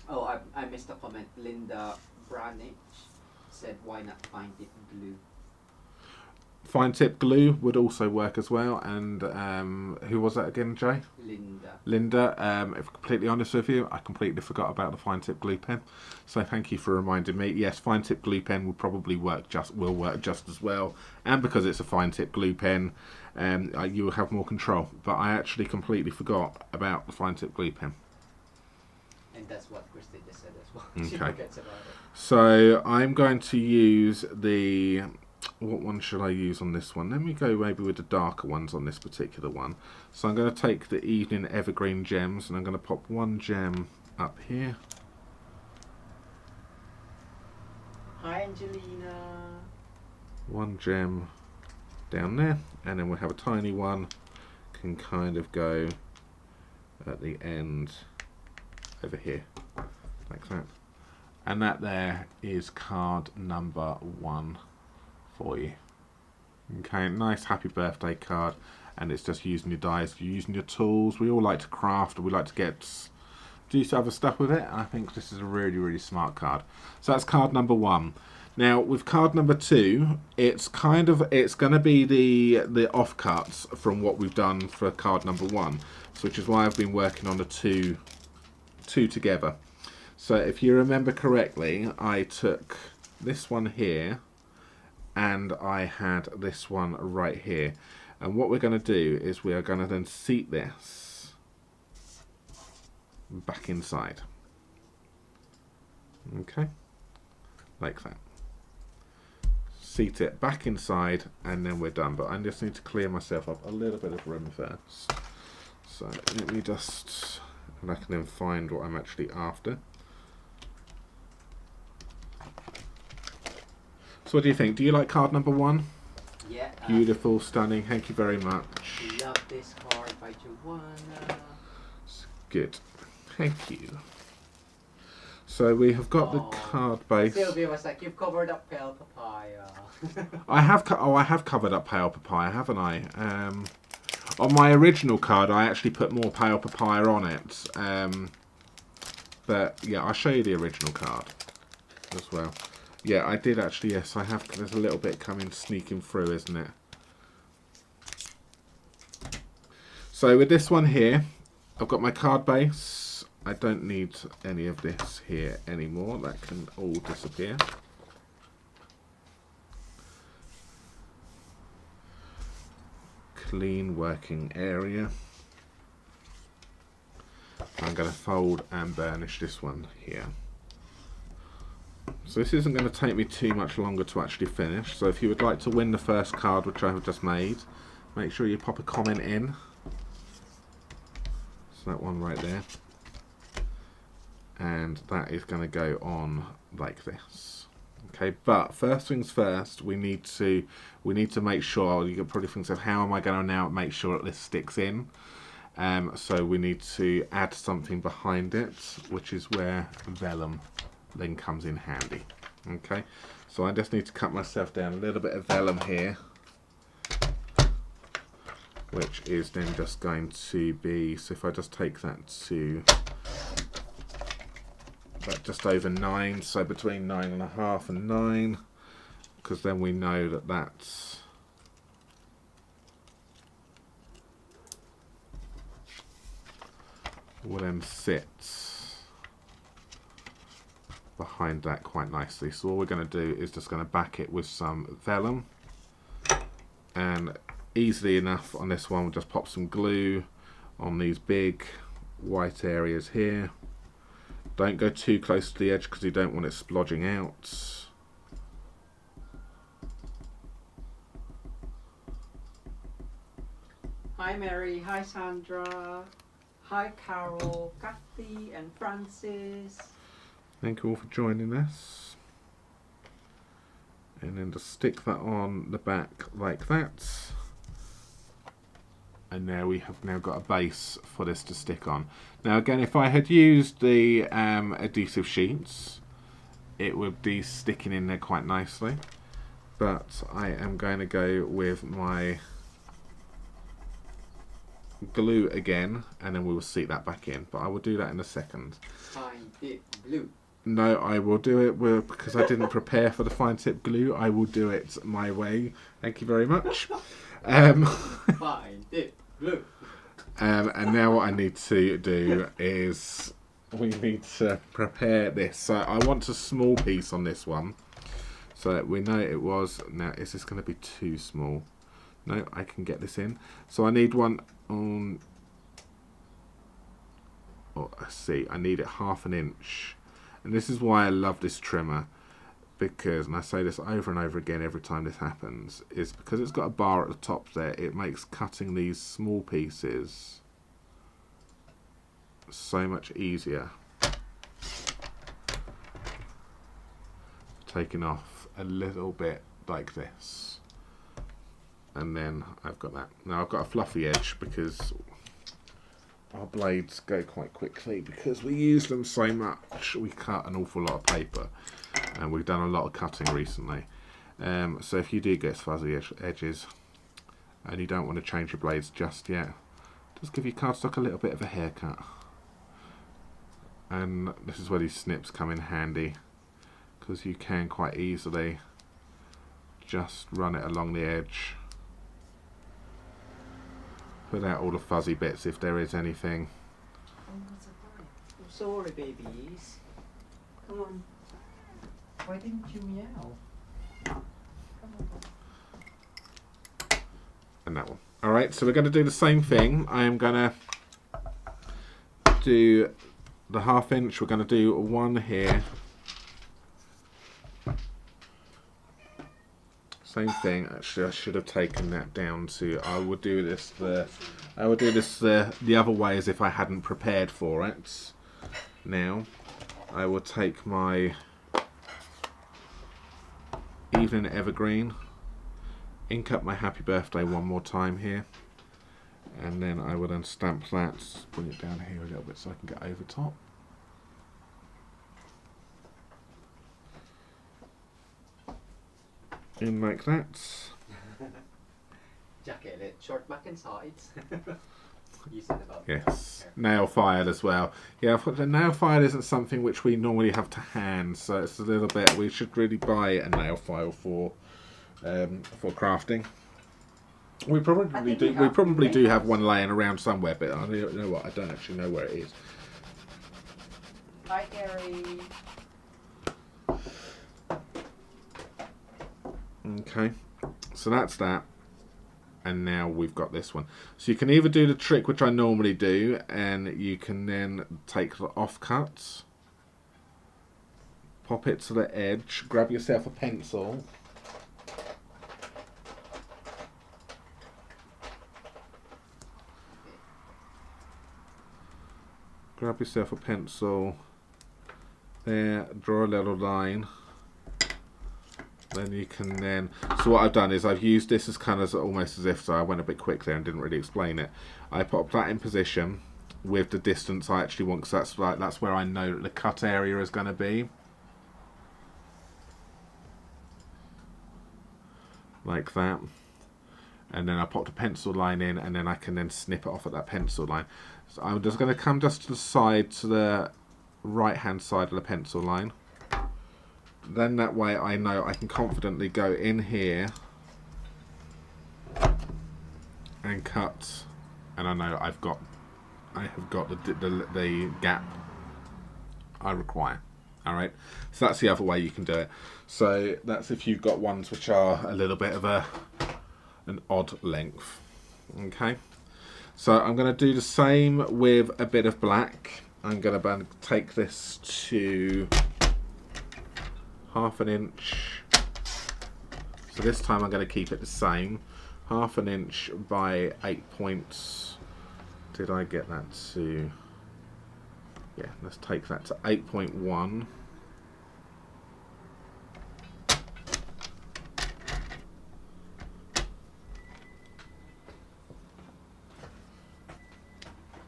S2: Oh, I missed a comment. Linda Branich said, why not find it blue?
S1: Fine tip glue would also work as well. And who was that again, Jay? Linda. If I'm completely honest with you, I completely forgot about the fine tip glue pen. So thank you for reminding me. Yes, fine tip glue pen will probably work just as well. And because it's a fine tip glue pen, you will have more control. But I actually completely forgot about the fine tip glue pen.
S2: And that's what Christy just said as well.
S1: Okay.
S2: She forgets about it.
S1: So I'm going to use the... What one should I use on this one? Let me go maybe with the darker ones on this particular one. So I'm going to take the Evening Evergreen gems and I'm going to pop one gem up here.
S2: Hi, Angelina.
S1: One gem down there, and then we'll have a tiny one can kind of go at the end over here, like that. And that there is card number 1 for you. Okay, nice happy birthday card, and it's just using your dies, you're using your tools. We all like to craft, we like to do some other stuff with it. I think this is a really smart card. So that's card number 1. Now with card number 2, it's going to be the offcuts from what we've done for card number 1, so which is why I've been working on the two together. So if you remember correctly, I took this one here and I had this one right here, and what we're going to do is we are going to then seat this back inside, okay, like that. Seat it back inside and then we're done, but I just need to clear myself up a little bit of room first. So let me just, and I can then find what I'm actually after. So what do you think? Do you like card number 1?
S2: Yeah.
S1: Beautiful, stunning. Thank you very much.
S2: Love this card by Joanna.
S1: Good. Thank you. So we have got the card base.
S2: Sylvia was like, "You've covered up pale papaya."
S1: I have covered up pale papaya, haven't I? On my original card, I actually put more pale papaya on it. But yeah, I'll show you the original card as well. Yeah, I did actually. Yes, I have. There's a little bit sneaking through, isn't it? So with this one here, I've got my card base. I don't need any of this here anymore. That can all disappear. Clean working area. I'm going to fold and burnish this one here. So this isn't going to take me too much longer to actually finish. So if you would like to win the first card, which I have just made, make sure you pop a comment in. So that one right there. And that is going to go on like this. Okay, but first things first, we need to make sure, you can probably think of how am I going to now make sure that this sticks in. So we need to add something behind it, which is where vellum then comes in handy. Okay, so I just need to cut myself down a little bit of vellum here, which is then just going to be, so if I just take that to about just over 9, so between 9.5 and 9, because then we know that that's will then sit behind that quite nicely. So all we're going to do is just going to back it with some vellum, and easily enough on this one we'll just pop some glue on these big white areas here. Don't go too close to the edge because you don't want it splodging out.
S3: Hi Mary, hi Sandra, hi Carol, Kathy and Francis.
S1: Thank you all for joining us. And then just stick that on the back like that. And there we have now got a base for this to stick on. Now again, if I had used the adhesive sheets, it would be sticking in there quite nicely. But I am going to go with my glue again, and then we will seat that back in. But I will do that in a second.
S2: Fine dip blue.
S1: No, I will do it because I didn't prepare for the fine tip glue. I will do it my way. Thank you very much.
S2: Fine tip glue.
S1: And now what I need to do is we need to prepare this. So I want a small piece on this one. So we know it was. Now, is this going to be too small? No, I can get this in. So I need one on. Oh, I see. I need it 1/2 inch. And this is why I love this trimmer. Because, and I say this over and over again every time this happens, is because it's got a bar at the top there, it makes cutting these small pieces so much easier. Taking off a little bit like this. And then I've got that. Now I've got a fluffy edge because our blades go quite quickly because we use them so much. We cut an awful lot of paper. And we've done a lot of cutting recently. So if you do get fuzzy edges and you don't want to change your blades just yet, just give your cardstock a little bit of a haircut. And this is where these snips come in handy, because you can quite easily just run it along the edge. Put out all the fuzzy bits if there is anything.
S3: I'm sorry, babies. Come on. Why didn't you meow? Come on.
S1: And that one. Alright, so we're going to do the same thing. I am going to do the 1/2 inch. We're going to do one here. Same thing. Actually, I should have taken that down to. I would do this the other way, as if I hadn't prepared for it. Now, I will take my Evening Evergreen, ink up my Happy Birthday one more time here, and then I will then stamp that, bring it down here a little bit so I can get over top. In like that.
S2: Jacket it, short back and sides. You said about
S1: Yes, nail filed as well. Yeah, the nail file isn't something which we normally have to hand, so it's a little bit. We should really buy a nail file for crafting. We probably do. We probably do have one laying around somewhere, but I don't know what. I don't actually know where it is.
S3: Hi, Gary.
S1: Okay, so that's that. And now we've got this one. So you can either do the trick which I normally do, and you can then take the offcuts, pop it to the edge, grab yourself a pencil, there, draw a little line. Then you can then, so what I've done is I've used this as kind of almost as if, so I went a bit quick there and didn't really explain it. I pop that in position with the distance I actually want, because that's where I know that the cut area is going to be. Like that. And then I pop the pencil line in, and then I can then snip it off at that pencil line. So I'm just going to come just to the side, to the right hand side of the pencil line. Then that way I know I can confidently go in here and cut, and I know I have got the gap I require. Alright, so that's the other way you can do it. So that's if you've got ones which are a little bit of an odd length. Okay, so I'm going to do the same with a bit of black. I'm going to take this to 1/2 inch. So this time I'm going to keep it the same. 1/2 inch by 8 points. Did I get that to? Yeah, let's take that to 8.1.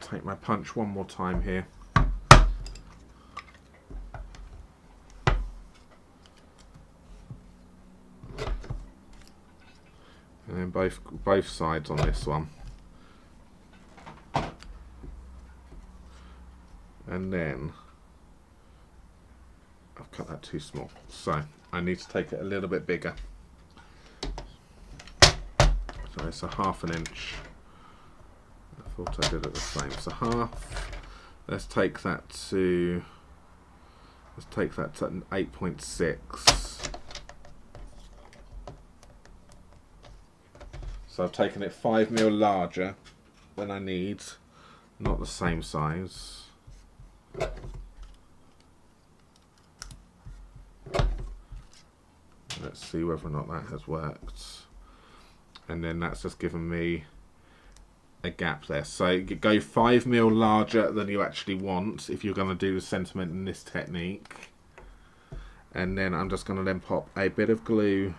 S1: Take my punch one more time here. And then both sides on this one. And then I've cut that too small. So I need to take it a little bit bigger. So it's a 1/2 inch. I thought I did it the same. So half. Let's take that to 8.6. So I've taken it 5mm larger than I need, not the same size. Let's see whether or not that has worked. And then that's just given me a gap there. So you go 5mm larger than you actually want if you're going to do the sentiment in this technique. And then I'm just going to then pop a bit of glue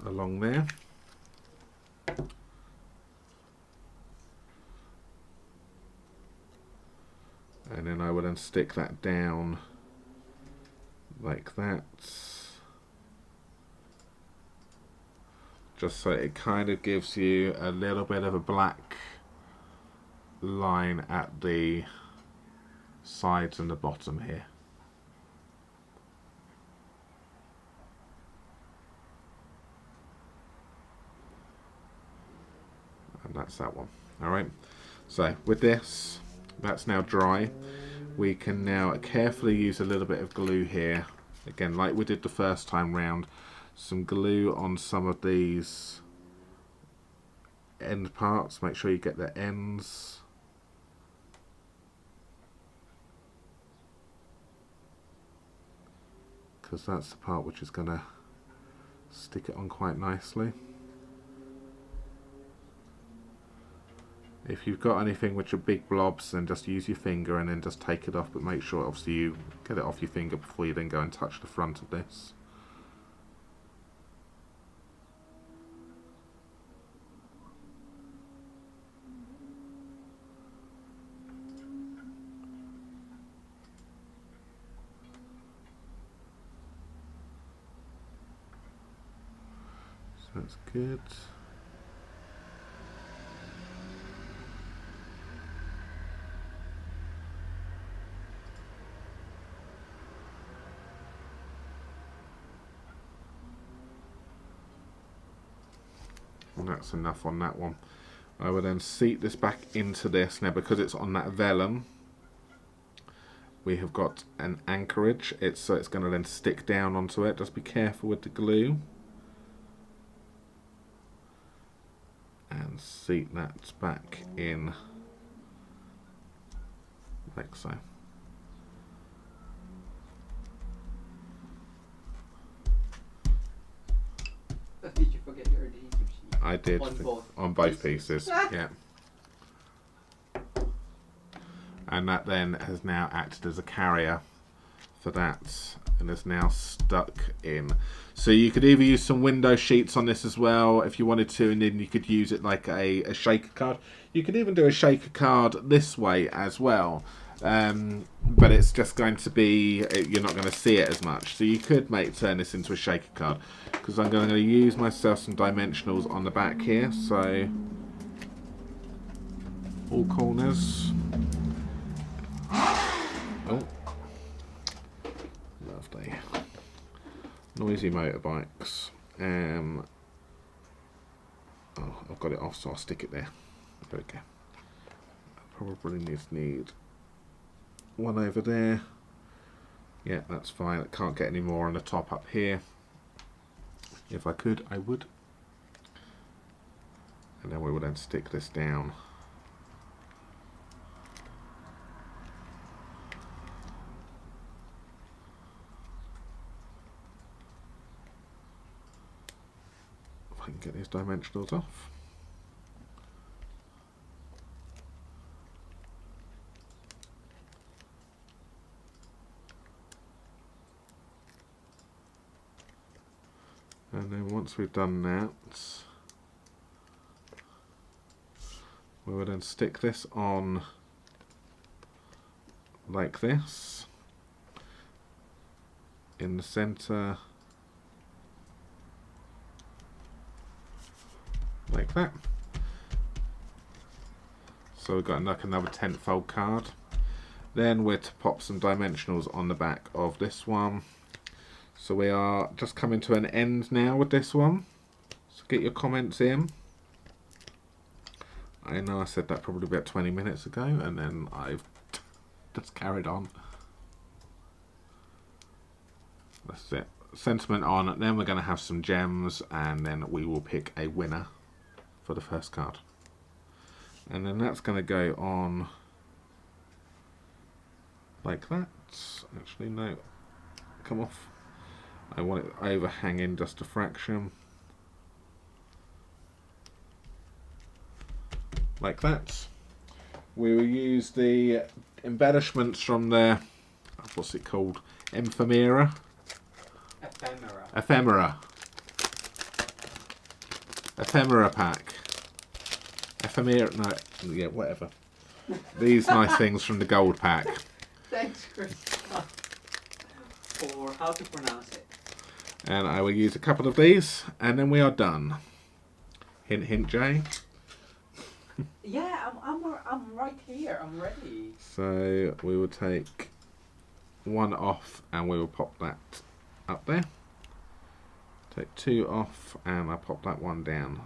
S1: along there. And then I will then stick that down like that, just so it kind of gives you a little bit of a black line at the sides and the bottom here. And that's that one. Alright, so with this, that's now dry. We can now carefully use a little bit of glue here. Again, like we did the first time round, some glue on some of these end parts. Make sure you get the ends. Because that's the part which is going to stick it on quite nicely. If you've got anything which are big blobs, then just use your finger and then just take it off, but make sure obviously you get it off your finger before you then go and touch the front of this. So that's good. And that's enough on that one. I will then seat this back into this. Now because it's on that vellum, we have got an anchorage. So it's going to then stick down onto it. Just be careful with the glue. And seat that back in like so.
S2: Did you forget your adhesive sheet?
S1: I did on both pieces. Yeah. And that then has now acted as a carrier for that and is now stuck in. So you could either use some window sheets on this as well if you wanted to, and then you could use it like a shaker card. You could even do a shaker card this way as well, but it's just going to be, you're not going to see it as much. So you could turn this into a shaker card, because I'm going to use myself some dimensionals on the back here, so all corners. Oh, lovely. Noisy motorbikes. Oh, I've got it off, so I'll stick it there. There we go. I probably need one over there. Yeah, that's fine. I can't get any more on the top up here. If I could, I would. And then we will then stick this down. If I can get these dimensionals off. And then once we've done that, we will then stick this on like this in the center, like that. So we've got like another 10th fold card. Then we're to pop some dimensionals on the back of this one. So we are just coming to an end now with this one. So get your comments in. I know I said that probably about 20 minutes ago, and then I've just carried on. That's it. Sentiment on. Then we're going to have some gems, and then we will pick a winner for the first card. And then that's going to go on like that. Actually, no. Come off. I want it overhanging just a fraction. Like that. We will use the embellishments from the, what's it called? Ephemera. Ephemera pack. Ephemera, no, yeah, whatever. These nice things from the gold pack.
S3: Thanks, Christopher, for how to pronounce it.
S1: And I will use a couple of these, and then we are done. Hint, hint, Jay.
S3: Yeah, I'm right here. I'm ready.
S1: So we will take one off, and we will pop that up there. Take two off, and I pop that one down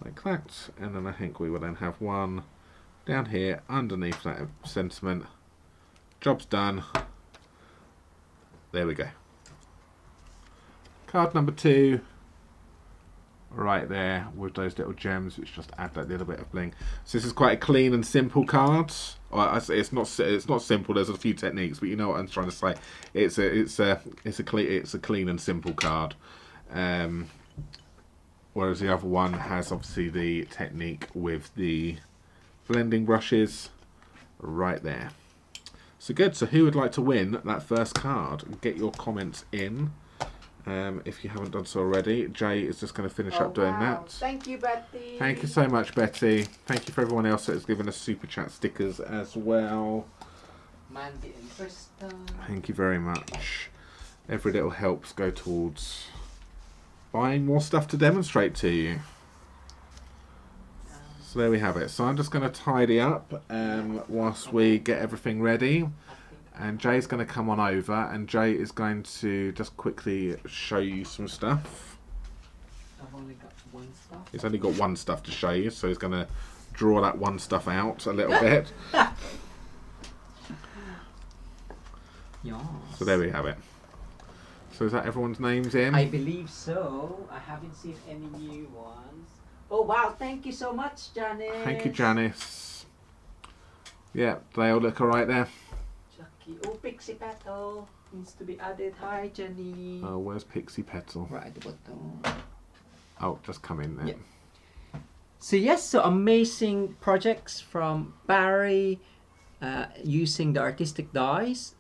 S1: like that, and then I think we will then have one down here underneath that sentiment. Job's done. There we go. Card number 2, right there with those little gems, which just add that little bit of bling. So this is quite a clean and simple card. It's not simple. There's a few techniques, but you know what I'm trying to say. It's a clean and simple card. Whereas the other one has obviously the technique with the blending brushes right there. So good. So who would like to win that first card? Get your comments in. If you haven't done so already. Jay is just going to finish up doing that.
S3: Thank you, Betty.
S1: Thank you so much, Betty. Thank you for everyone else that has given us super chat stickers as well.
S3: Mandy and Krista.
S1: Thank you very much. Every little helps go towards buying more stuff to demonstrate to you. So there we have it. So I'm just going to tidy up whilst we get everything ready. And Jay's going to come on over, and Jay is going to just quickly show you some stuff.
S3: I've only got one stuff.
S1: He's only got one stuff to show you, so he's going to draw that one stuff out a little bit.
S2: Yes.
S1: So there we have it. So is that everyone's names in?
S2: I believe so. I haven't seen any new ones.
S3: Oh wow! Thank you so much, Janice.
S1: Thank you, Janice. Yeah, they all look alright there.
S3: Chucky. Oh, Pixie Petal needs to be added. Hi, Jenny.
S1: Oh, where's Pixie Petal?
S2: Right at the bottom.
S1: Oh, just come in there.
S2: Yeah. So yes, so amazing projects from Barry using the artistic dies,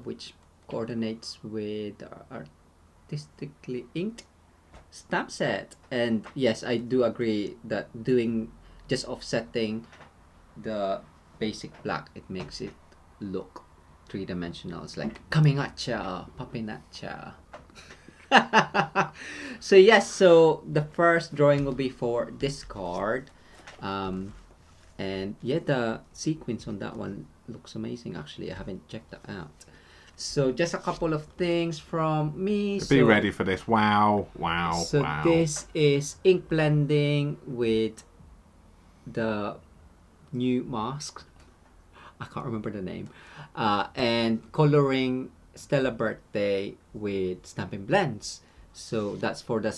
S2: which coordinates with the artistically inked stamp set. And yes, I do agree that doing just offsetting the basic black, it makes it look three-dimensional. It's like coming at ya, popping at ya. So yes, so the first drawing will be for this card, and yeah, the sequence on that one looks amazing. Actually, I haven't checked that out. So just a couple of things from me.
S1: Be ready for this. Wow, wow,
S2: so
S1: wow.
S2: This is ink blending with the new mask. I can't remember the name. And coloring Stella Birthday with Stampin' Blends. So that's for the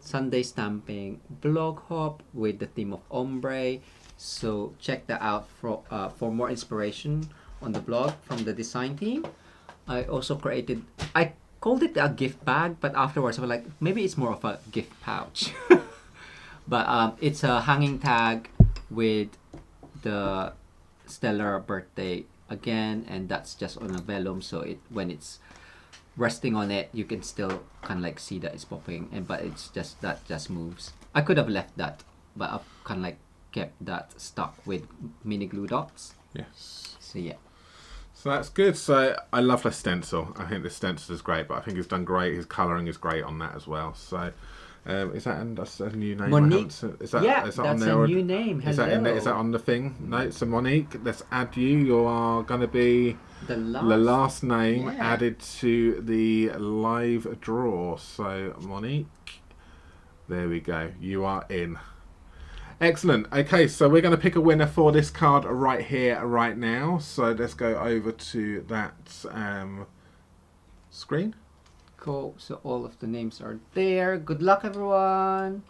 S2: Sunday Stamping blog hop with the theme of ombre. So check that out for more inspiration on the blog from the design team. I also created, I called it a gift bag, but afterwards I was like, maybe it's more of a gift pouch. But it's a hanging tag with the Stellar Birthday again, and that's just on a vellum, so it when it's resting on it, you can still kind of like see that it's popping, and but it's just that just moves. I could have left that, but I've kind of like kept that stuck with mini glue dots.
S1: Yes.
S2: So yeah.
S1: So that's good. So I love the stencil. I think the stencil is great, but I think he's done great. His colouring is great on that as well. So Is that that's a new name?
S2: Monique.
S1: Is that,
S2: Yeah,
S1: is that
S2: that's
S1: on there?
S2: a
S1: Or
S2: new name.
S1: is that in there? Is that
S2: Hello.
S1: on the thing? No, so Monique, let's add you. You are going to be
S2: The
S1: the last name
S2: yeah.
S1: added to the live draw. So Monique, there we go. You are in. Excellent. Okay, so we're going to pick a winner for this card right here, right now. So let's go over to that screen.
S2: Cool. So all of the names are there. Good luck, everyone.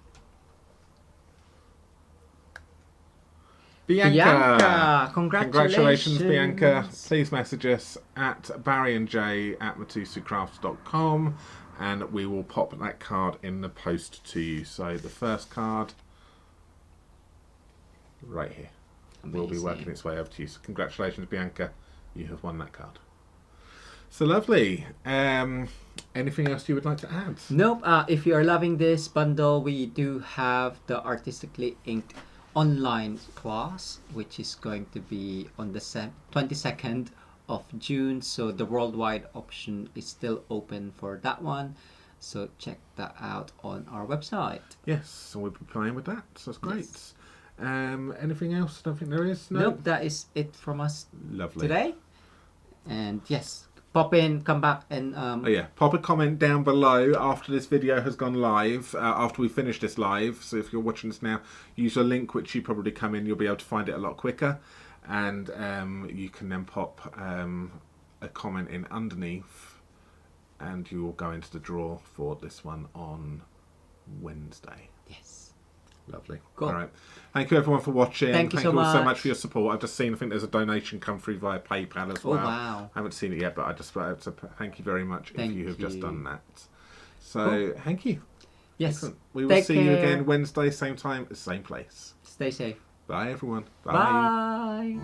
S1: Bianca,
S2: congratulations.
S1: Bianca. Please message us at barryandj@mitosucrafts.com and we will pop that card in the post to you. So the first card right here will be working its way over to you. So congratulations, Bianca. You have won that card. So lovely. Anything else you would like to add?
S2: Nope. If you are loving this bundle, we do have the artistically inked online class, which is going to be on the 22nd of June. So the worldwide option is still open for that one. So check that out on our website.
S1: Yes, so we'll be playing with that. So that's great.
S2: Yes.
S1: Anything else? I don't think there is. No?
S2: Nope. That is it from us
S1: Lovely.
S2: today. And yes, pop in, come back, and
S1: Oh yeah, pop a comment down below after this video has gone live, after we finish this live. So if you're watching this now, use a link which you probably come in, you'll be able to find it a lot quicker. And you can then pop a comment in underneath and you will go into the draw for this one on Wednesday.
S2: yes.
S1: Lovely.
S2: Cool.
S1: All right. Thank you everyone for watching.
S2: Thank you so
S1: all so
S2: much.
S1: much for your support. I've just seen, I think there's a donation come through via PayPal as well.
S2: Oh, wow.
S1: I haven't seen it yet, but I just wanted to thank you very much if you have just
S2: you.
S1: done that. So, thank you.
S2: Yes.
S1: Excellent. We will
S2: Take
S1: see you
S2: care.
S1: again Wednesday, same time, same place.
S2: Stay safe.
S1: Bye everyone.
S2: Bye.